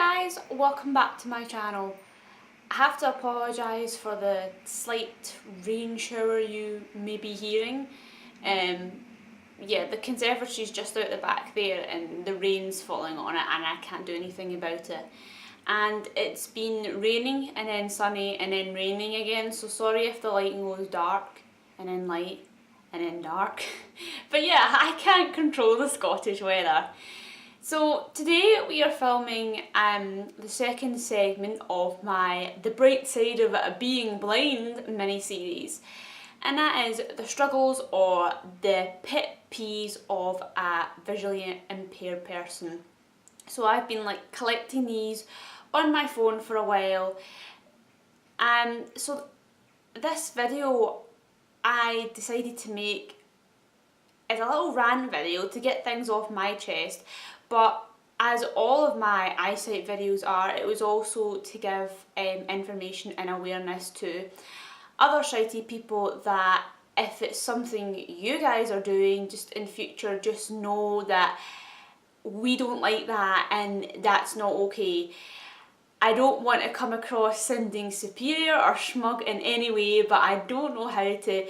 guys, welcome back to my channel. I have to apologise for the slight rain shower you may be hearing. Yeah, the conservatory's just out the back there and the rain's falling on it and I can't do anything about it. And it's been raining and then sunny and then raining again, so sorry if the lighting goes dark and then light and then dark. But yeah, I can't control the Scottish weather. So today we are filming the second segment of my The Bright Side of Being Blind mini-series, and that is the struggles or the pet peeves of a visually impaired person. So I've been collecting these on my phone for a while, so this video I decided to make is a little rant video to get things off my chest. But as all of my eyesight videos are, it was also to give information and awareness to other sighty people that if it's something you guys are doing, just in future, just know that we don't like that and that's not okay. I don't want to come across sounding superior or smug in any way, but I don't know how to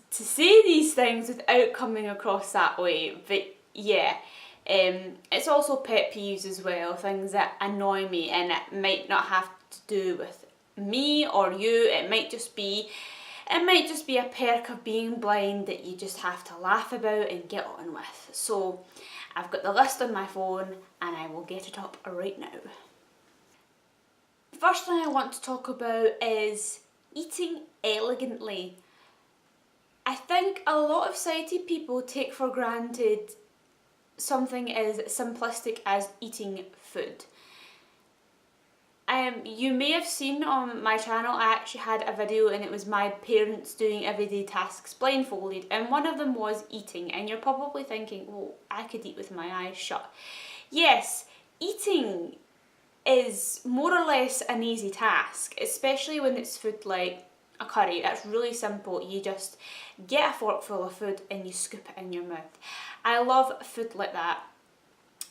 say these things without coming across that way. But yeah. It's also pet peeves as well, things that annoy me, and it might not have to do with me or you. It might just be a perk of being blind that you just have to laugh about and get on with. So I've got the list on my phone and I will get it up right now. The first thing I want to talk about is eating elegantly. I think a lot of sighted people take for granted something as simplistic as eating food. You may have seen on my channel I actually had a video and it was my parents doing everyday tasks blindfolded, and one of them was eating, and you're probably thinking, well, I could eat with my eyes shut. Yes, eating is more or less an easy task, especially when it's food like a curry. That's really simple. You just get a fork full of food and you scoop it in your mouth. I love food like that.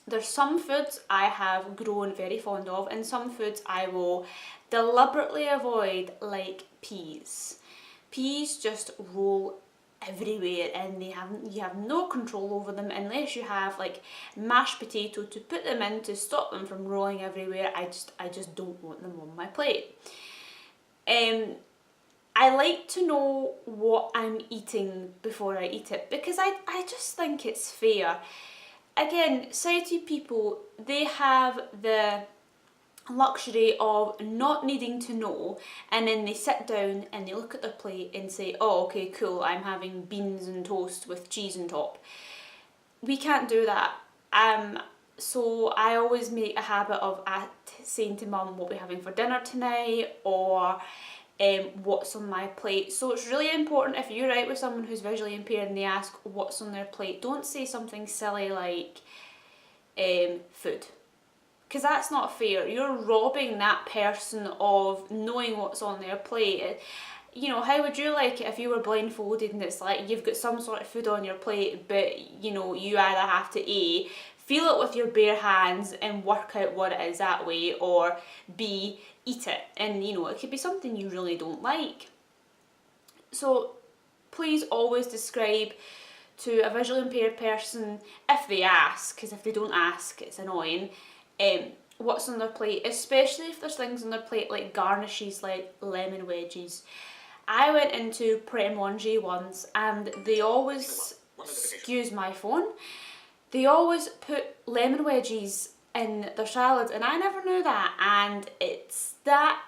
There's some foods I have grown very fond of and some foods I will deliberately avoid, like peas. Peas just roll everywhere and you have no control over them unless you have mashed potato to put them in to stop them from rolling everywhere. I just don't want them on my plate. I like to know what I'm eating before I eat it because I just think it's fair. Again, sighted people, they have the luxury of not needing to know, and then they sit down and they look at their plate and say, oh, okay, cool, I'm having beans and toast with cheese on top. We can't do that. So I always make a habit of saying to mum what we're having for dinner tonight, or what's on my plate. So it's really important, if you're out with someone who's visually impaired and they ask what's on their plate, don't say something silly like food, because that's not fair. You're robbing that person of knowing what's on their plate. You know, how would you like it if you were blindfolded and it's like you've got some sort of food on your plate, but you know, you either have to A, feel it with your bare hands and work out what it is that way, or B, eat it. And you know, it could be something you really don't like. So please always describe to a visually impaired person, if they ask, because if they don't ask it's annoying, what's on their plate, especially if there's things on their plate like garnishes, like lemon wedges. I went into Pret a Manger once and they always, excuse my phone, they always put lemon wedges in their salads, and I never knew that, and it's that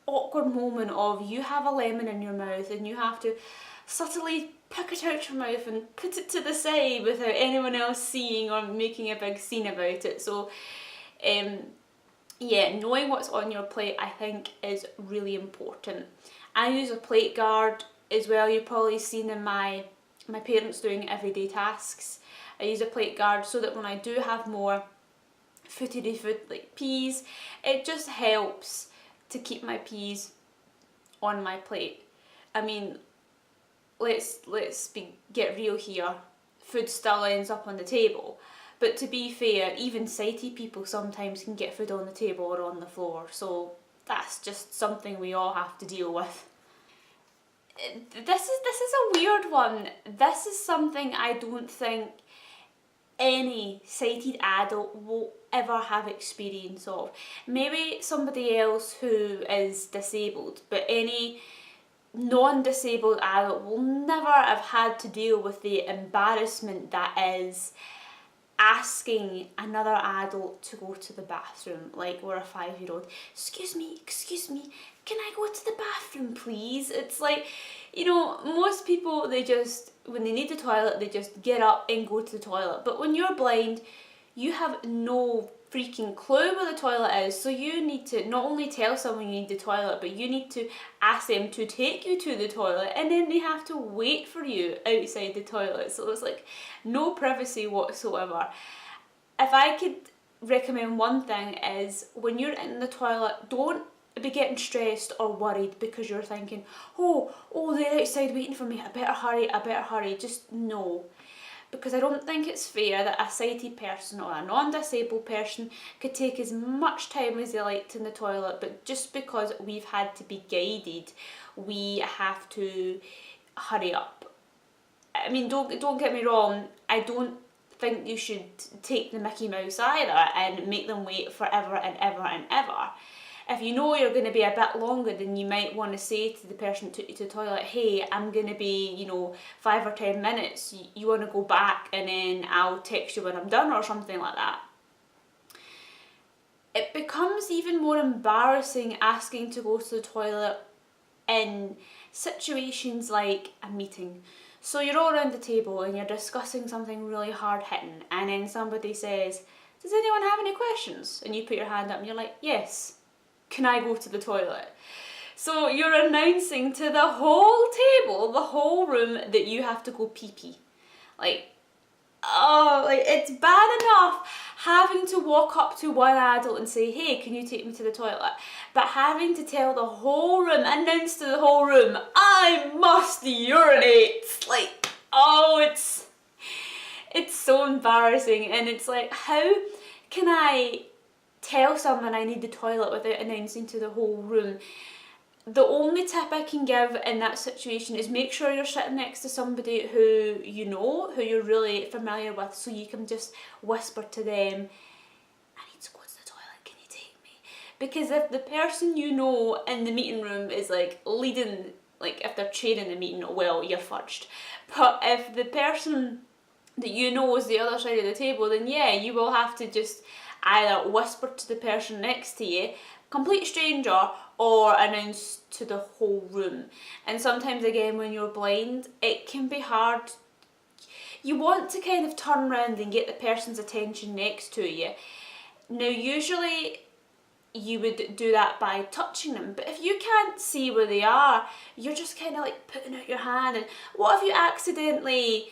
awkward moment of you have a lemon in your mouth and you have to subtly pick it out your mouth and put it to the side without anyone else seeing or making a big scene about it. So yeah, knowing what's on your plate I think is really important. I use a plate guard as well. You've probably seen in my parents doing everyday tasks. I use a plate guard so that when I do have more footy food like peas, it just helps to keep my peas on my plate. I mean, let's get real here. Food still ends up on the table, But to be fair, even sighted people sometimes can get food on the table or on the floor, so that's just something we all have to deal with. This is a weird one. This is something I don't think any sighted adult will ever have experience of. Maybe somebody else who is disabled, but any non-disabled adult will never have had to deal with the embarrassment that is asking another adult to go to the bathroom, like we're a 5-year-old. Excuse me, can I go to the bathroom please? It's like, most people, they just, when they need the toilet, they just get up and go to the toilet. But when you're blind, you have no freaking clue where the toilet is, so you need to not only tell someone you need the toilet, but you need to ask them to take you to the toilet, and then they have to wait for you outside the toilet. So it's like no privacy whatsoever. If I could recommend one thing, is when you're in the toilet, don't be getting stressed or worried because you're thinking, oh, they're outside waiting for me, I better hurry. Just no. Because I don't think it's fair that a sighted person or a non-disabled person could take as much time as they liked in the toilet, but just because we've had to be guided, we have to hurry up. I mean, don't get me wrong, I don't think you should take the Mickey Mouse either and make them wait forever and ever and ever. If you know you're going to be a bit longer, then you might want to say to the person who took you to the toilet, hey, I'm going to be, 5 or 10 minutes. You want to go back and then I'll text you when I'm done, or something like that. It becomes even more embarrassing asking to go to the toilet in situations like a meeting. So you're all around the table and you're discussing something really hard hitting, and then somebody says, does anyone have any questions? And you put your hand up and you're like, yes. Can I go to the toilet? So you're announcing to the whole table, the whole room, that you have to go pee-pee. It's bad enough having to walk up to one adult and say, hey, can you take me to the toilet? But having to tell the whole room, announce to the whole room, I must urinate. It's so embarrassing. And it's like, how can I tell someone I need the toilet without announcing to the whole room? The only tip I can give in that situation is make sure you're sitting next to somebody who you know, who you're really familiar with, so you can just whisper to them, I need to go to the toilet, can you take me? Because if the person you know in the meeting room is leading, if they're chairing the meeting, well, you're fudged. But if the person that you know is the other side of the table, then yeah, you will have to just either whisper to the person next to you, complete stranger, or announce to the whole room. And sometimes, again, when you're blind, it can be hard. You want to kind of turn around and get the person's attention next to you. Now, usually you would do that by touching them, but if you can't see where they are, you're just kind of putting out your hand, and what if you accidentally,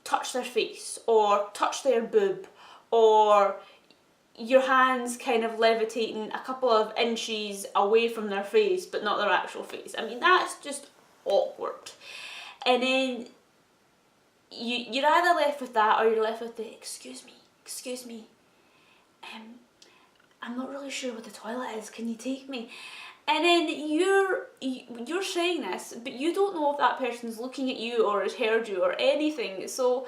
touch their face, or touch their boob, or your hand's kind of levitating a couple of inches away from their face, but not their actual face. I mean, that's just awkward. And then you're either left with that, or you're left with the, excuse me, I'm not really sure what the toilet is, can you take me? And then you're saying this, but you don't know if that person's looking at you or has heard you or anything. So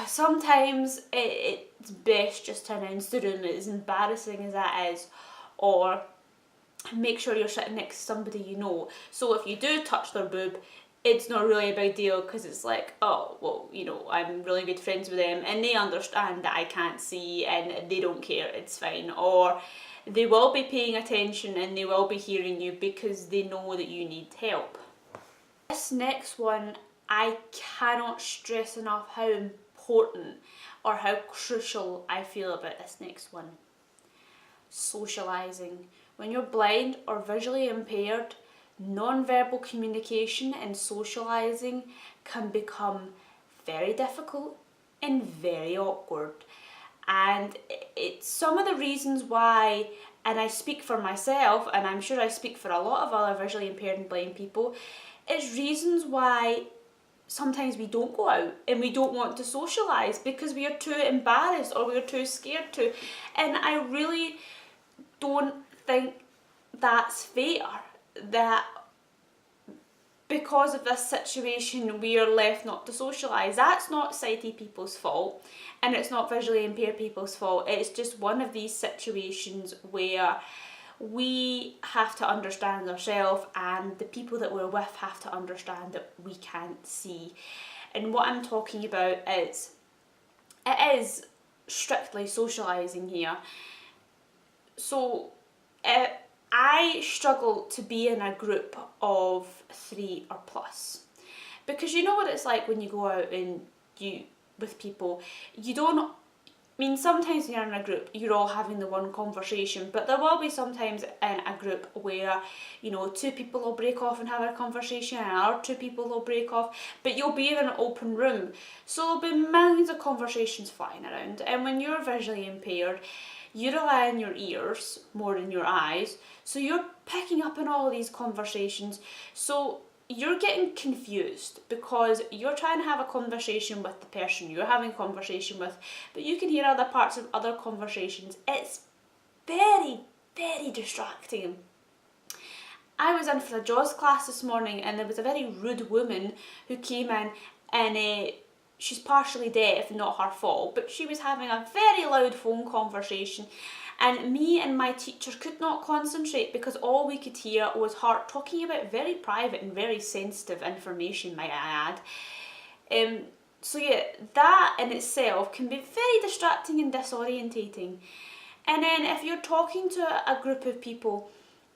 sometimes it's best just to announce the room, as embarrassing as that is, or make sure you're sitting next to somebody you know. So if you do touch their boob, it's not really a big deal, because it's like, oh, well, I'm really good friends with them and they understand that I can't see and they don't care, it's fine. Or they will be paying attention and they will be hearing you because they know that you need help. This next one, I cannot stress enough how important or how crucial I feel about this next one. Socializing. When you're blind or visually impaired, non-verbal communication and socializing can become very difficult and very awkward. And it's some of the reasons why, and I speak for myself, and I'm sure I speak for a lot of other visually impaired and blind people, it's reasons why sometimes we don't go out and we don't want to socialise because we are too embarrassed or we're too scared to. And I really don't think that's fair, that because of this situation we are left not to socialise. That's not sighted people's fault, and it's not visually impaired people's fault. It's just one of these situations where we have to understand ourselves, and the people that we're with have to understand that we can't see. And what I'm talking about is, it is strictly socialising here. So I struggle to be in a group of 3 or plus, because you know what it's like when you go out and you with people, you don't, I mean, sometimes when you're in a group, you're all having the one conversation, but there will be sometimes in a group where, you know, 2 people will break off and have a conversation, and another 2 people will break off, but you'll be in an open room. So there'll be millions of conversations flying around, and when you're visually impaired, you rely on your ears more than your eyes, so you're picking up on all these conversations. So you're getting confused because you're trying to have a conversation with the person you're having a conversation with, but you can hear other parts of other conversations. It's very, very distracting. I was in for a JAWS class this morning, and there was a very rude woman who came in, and she's partially deaf, not her fault, but she was having a very loud phone conversation, and me and my teacher could not concentrate because all we could hear was her talking about very private and very sensitive information, might I add. So yeah, that in itself can be very distracting and disorientating. And then if you're talking to a group of people,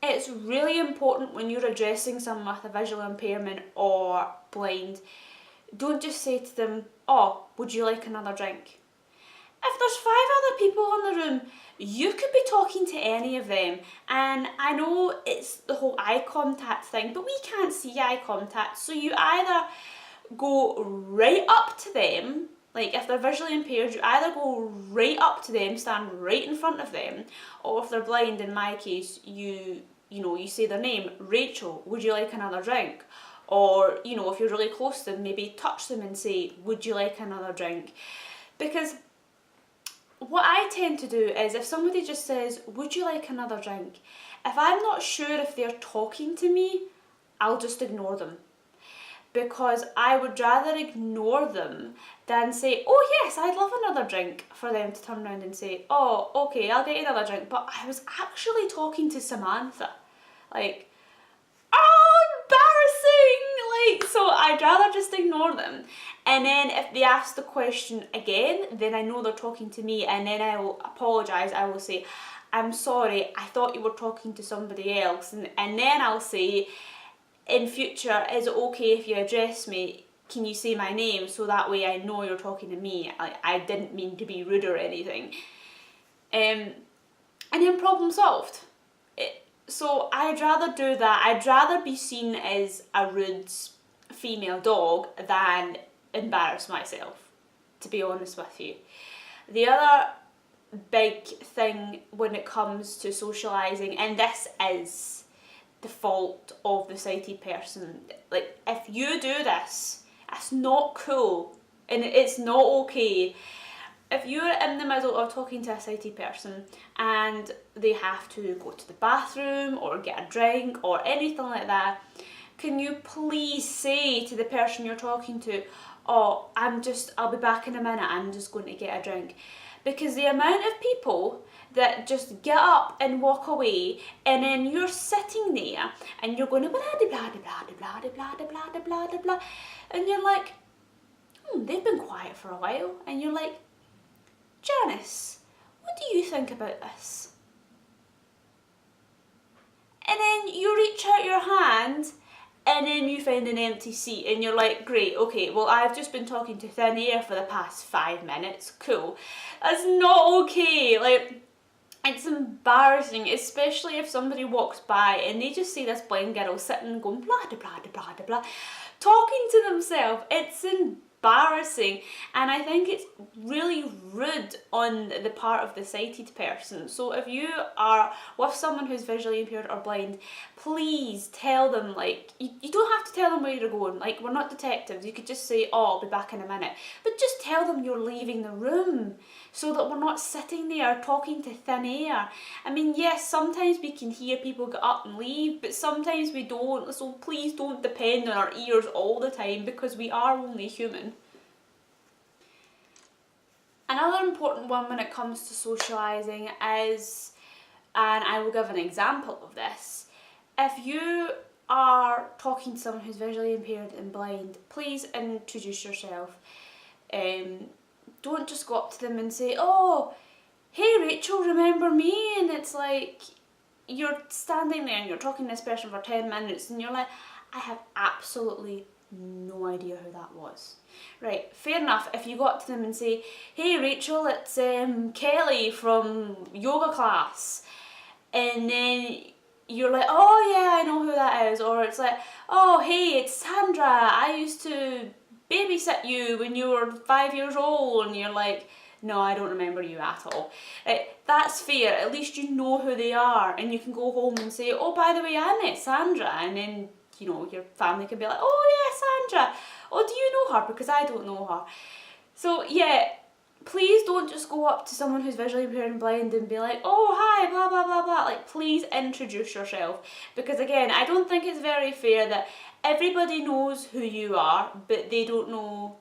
it's really important when you're addressing someone with a visual impairment or blind, don't just say to them, "Oh, would you like another drink?" If there's 5 other people in the room, you could be talking to any of them. And I know it's the whole eye contact thing, but we can't see eye contact. So you either go right up to them, like if they're visually impaired, you either go right up to them, stand right in front of them, or if they're blind, in my case, you say their name, "Rachel, would you like another drink?" Or, you know, if you're really close to them, maybe touch them and say, "Would you like another drink?" Because what I tend to do is, if somebody just says, "Would you like another drink?" if I'm not sure if they're talking to me, I'll just ignore them. Because I would rather ignore them than say, "Oh yes, I'd love another drink," for them to turn around and say, "Oh, okay, I'll get you another drink, but I was actually talking to Samantha." Like, oh, embarrassing! Like, so I'd rather just ignore them. And then if they ask the question again, then I know they're talking to me, and then I will apologise. I will say, "I'm sorry, I thought you were talking to somebody else." And then I'll say, "In future, is it okay if you address me? Can you say my name, so that way I know you're talking to me. I didn't mean to be rude or anything." And then problem solved. So I'd rather do that. I'd rather be seen as a rude female dog than embarrass myself, to be honest with you. The other big thing when it comes to socialising, and this is the fault of the sighted person, like, if you do this, it's not cool and it's not okay. If you're in the middle of talking to a sighted person and they have to go to the bathroom or get a drink or anything like that, can you please say to the person you're talking to, "Oh, I'll be back in a minute, I'm just going to get a drink." Because the amount of people that just get up and walk away, and then you're sitting there and you're going blah blah blah blah blah blah blah blah blah blah, and you're like, they've been quiet for a while, and you're like, "Janice, what do you think about this?" And then you reach out your hand, and then you find an empty seat, and you're like, "Great, okay, well, I've just been talking to thin air for the past 5 minutes, cool." That's not okay. Like, it's embarrassing, especially if somebody walks by and they just see this blind girl sitting going blah blah blah blah blah blah, talking to themselves. It's embarrassing. embarrassing, and I think it's really rude on the part of the sighted person. So if you are with someone who's visually impaired or blind, please tell them, like, you don't have to tell them where you're going, like, we're not detectives. You could just say, oh, I'll be back in a minute, but just tell them you're leaving the room, so that we're not sitting there talking to thin air. I mean, yes, sometimes we can hear people get up and leave, but sometimes we don't, so please don't depend on our ears all the time, because we are only human. Another important one when it comes to socialising is, and I will give an example of this, if you are talking to someone who's visually impaired and blind, please introduce yourself. Don't just go up to them and say, oh, hey Rachel, remember me? And it's like, you're standing there and you're talking to this person for 10 minutes and you're like, I have absolutely no idea who that was. Right, fair enough if you go up to them and say, hey Rachel, it's Kelly from yoga class. And then you're like, oh yeah, I know who that is. Or it's like, oh hey, it's Sandra, I used to babysit you when you were 5 years old. And you're like, no, I don't remember you at all. That's fair, at least you know who they are, and you can go home and say, oh, by the way, I met Sandra, and then, you know, your family can be like, oh yeah, Sandra, oh, do you know her? Because I don't know her. So yeah, please don't just go up to someone who's visually impaired and blind and be like, oh hi, blah blah blah blah. Like, please introduce yourself, because again, I don't think it's very fair that everybody knows who you are, but they don't know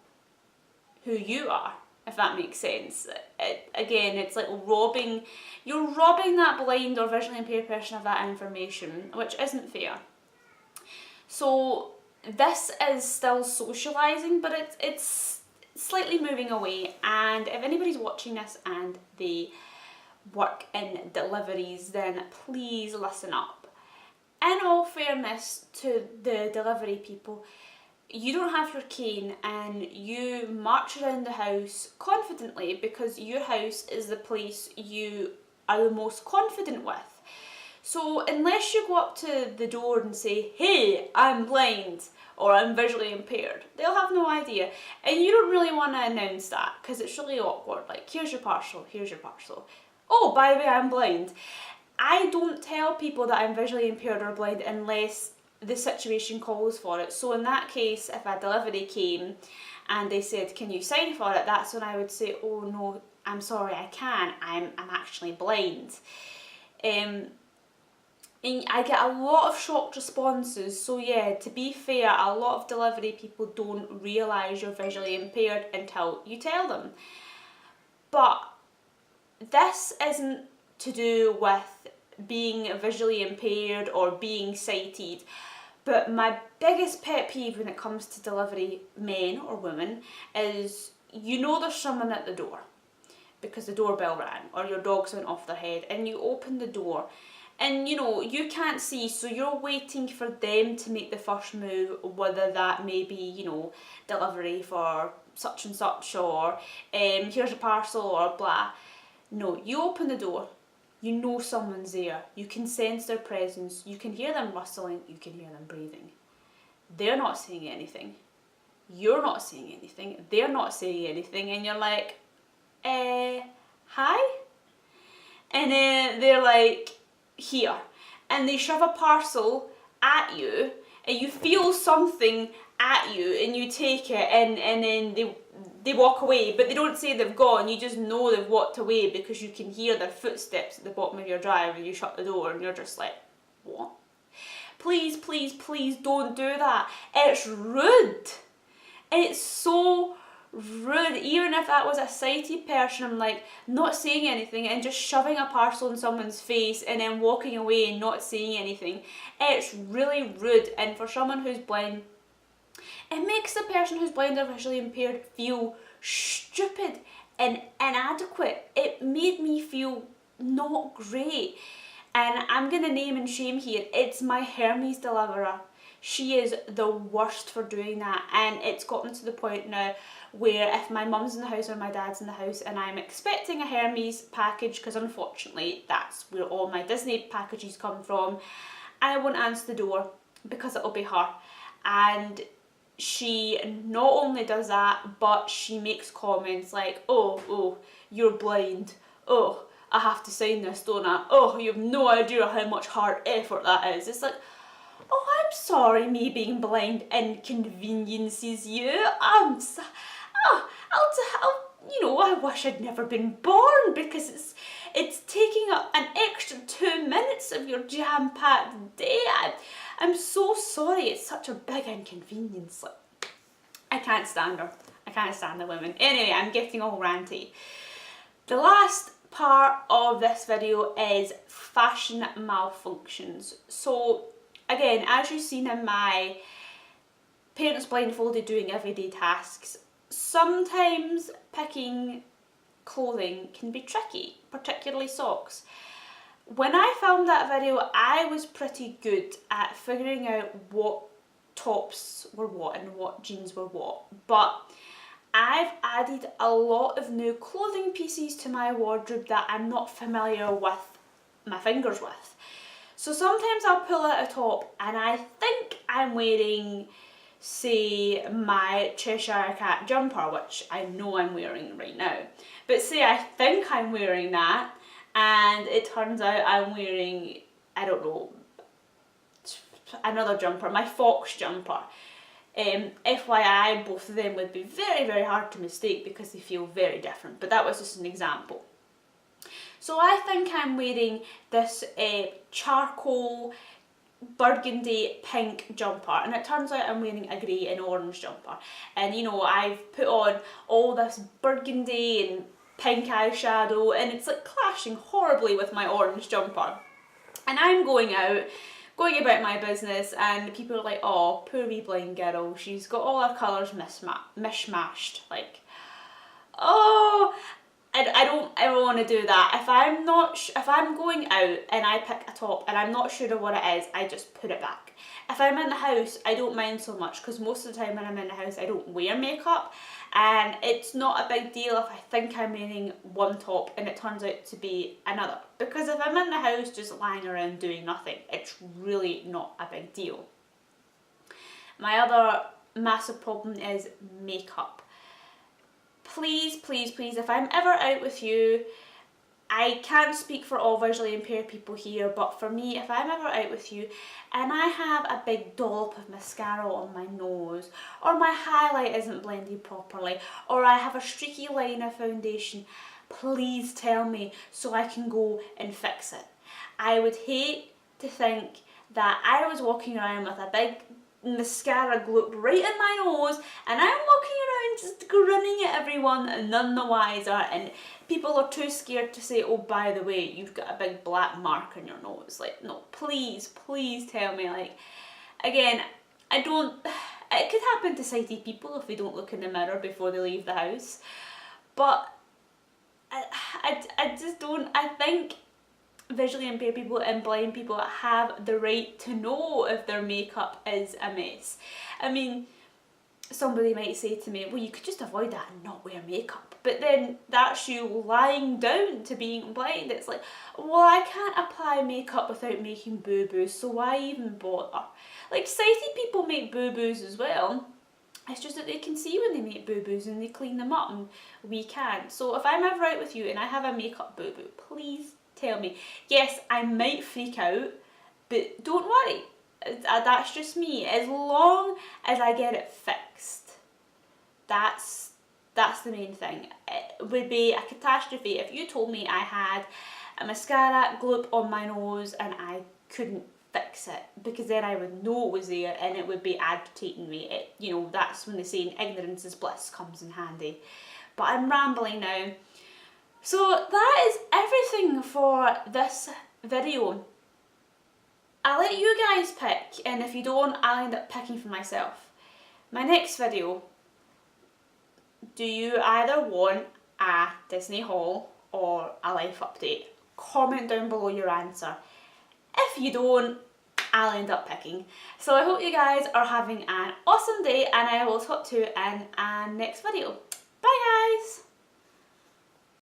who you are, if that makes sense. Again, it's like you're robbing that blind or visually impaired person of that information, which isn't fair. So this is still socialising, but it's slightly moving away. And if anybody's watching this and they work in deliveries, then please listen up. In all fairness to the delivery people, you don't have your cane and you march around the house confidently because your house is the place you are the most confident with. So unless you go up to the door and say, hey, I'm blind or I'm visually impaired, they'll have no idea. And you don't really want to announce that because it's really awkward. Like, here's your parcel, here's your parcel. Oh, by the way, I'm blind. I don't tell people that I'm visually impaired or blind unless the situation calls for it. So in that case, if a delivery came and they said, can you sign for it? That's when I would say, oh no, I'm sorry, I can't. I'm actually blind. And I get a lot of shocked responses. So yeah, to be fair, a lot of delivery people don't realise you're visually impaired until you tell them. But this isn't to do with being visually impaired or being sighted, but my biggest pet peeve when it comes to delivery men or women is, you know, there's someone at the door because the doorbell rang or your dogs went off their head, and you open the door and you know you can't see, so you're waiting for them to make the first move, whether that may be, you know, delivery for such and such, or here's a parcel, or blah. No, you open the door. You know someone's there. You can sense their presence. You can hear them rustling. You can hear them breathing. They're not saying anything. You're not saying anything. They're not saying anything. And you're like, hi? And then they're like, here. And they shove a parcel at you, and you feel something at you, and you take it, and then they walk away, but they don't say they've gone. You just know they've walked away because you can hear their footsteps at the bottom of your drive, and you shut the door and you're just like, what? Please, please, please don't do that. It's rude. It's so rude. Even if that was a sighted person, I'm like, not saying anything and just shoving a parcel in someone's face and then walking away and not saying anything. It's really rude. And for someone who's blind, it makes the person who's blind or visually impaired feel stupid and inadequate. It made me feel not great. And I'm going to name and shame here. It's my Hermes deliverer. She is the worst for doing that. And it's gotten to the point now where if my mum's in the house or my dad's in the house and I'm expecting a Hermes package, because unfortunately that's where all my Disney packages come from, I won't answer the door because it'll be her. And she not only does that, but she makes comments like, oh, you're blind. Oh, I have to sign this, don't I? Oh, you have no idea how much hard effort that is. It's like, oh, I'm sorry, me being blind inconveniences you. I wish I'd never been born, because it's taking up an extra 2 minutes of your jam-packed day. I'm so sorry, it's such a big inconvenience. Like, I can't stand her. I can't stand the women. Anyway, I'm getting all ranty. The last part of this video is fashion malfunctions. So again, as you've seen in my parents blindfolded doing everyday tasks, sometimes picking clothing can be tricky, particularly socks. When I filmed that video, I was pretty good at figuring out what tops were what and what jeans were what, but I've added a lot of new clothing pieces to my wardrobe that I'm not familiar with my fingers with. So sometimes I'll pull out a top and I think I'm wearing, say, my Cheshire Cat jumper, which I know I'm wearing right now. But say I think I'm wearing that and it turns out I'm wearing, I don't know, another jumper, my Fox jumper. FYI, both of them would be very, very hard to mistake because they feel very different, but that was just an example. So I think I'm wearing this charcoal burgundy pink jumper, and it turns out I'm wearing a grey and orange jumper, and you know, I've put on all this burgundy and pink eyeshadow and it's like clashing horribly with my orange jumper, and I'm going about my business and people are like, oh, poor wee blind girl, she's got all her colours mishmashed. Like, oh, I don't ever want to do that. If I'm going out and I pick a top and I'm not sure of what it is, I just put it back. If I'm in the house, I don't mind so much because most of the time when I'm in the house, I don't wear makeup, and it's not a big deal if I think I'm wearing one top and it turns out to be another. Because if I'm in the house just lying around doing nothing, it's really not a big deal. My other massive problem is makeup. Please, please, please, if I'm ever out with you, I can't speak for all visually impaired people here, but for me, if I'm ever out with you and I have a big dollop of mascara on my nose, or my highlight isn't blended properly, or I have a streaky line of foundation, please tell me so I can go and fix it. I would hate to think that I was walking around with a big mascara gloop right in my nose and I'm walking around just grinning at everyone and none the wiser, and people are too scared to say, oh, by the way, you've got a big black mark on your nose. Like, no, please, please tell me. Like, again, it could happen to sighted people if they don't look in the mirror before they leave the house, but I just don't. I think visually impaired people and blind people have the right to know if their makeup is a mess. I mean, somebody might say to me, well, you could just avoid that and not wear makeup, but then that's you lying down to being blind. It's like, well, I can't apply makeup without making boo-boos, so why even bother? Like, sighted people make boo-boos as well. It's just that they can see when they make boo-boos and they clean them up, and we can't. So if I'm ever out with you and I have a makeup boo-boo, please tell me. Yes, I might freak out, but don't worry. That's just me. As long as I get it fixed, that's the main thing. It would be a catastrophe if you told me I had a mascara gloop on my nose and I couldn't fix it, because then I would know it was there and it would be agitating me. You know, that's when they say ignorance is bliss comes in handy. But I'm rambling now. So that is everything for this video. I'll let you guys pick, and if you don't, I'll end up picking for myself. My next video, do you either want a Disney haul or a life update? Comment down below your answer. If you don't, I'll end up picking. So I hope you guys are having an awesome day, and I will talk to you in a next video. Bye guys!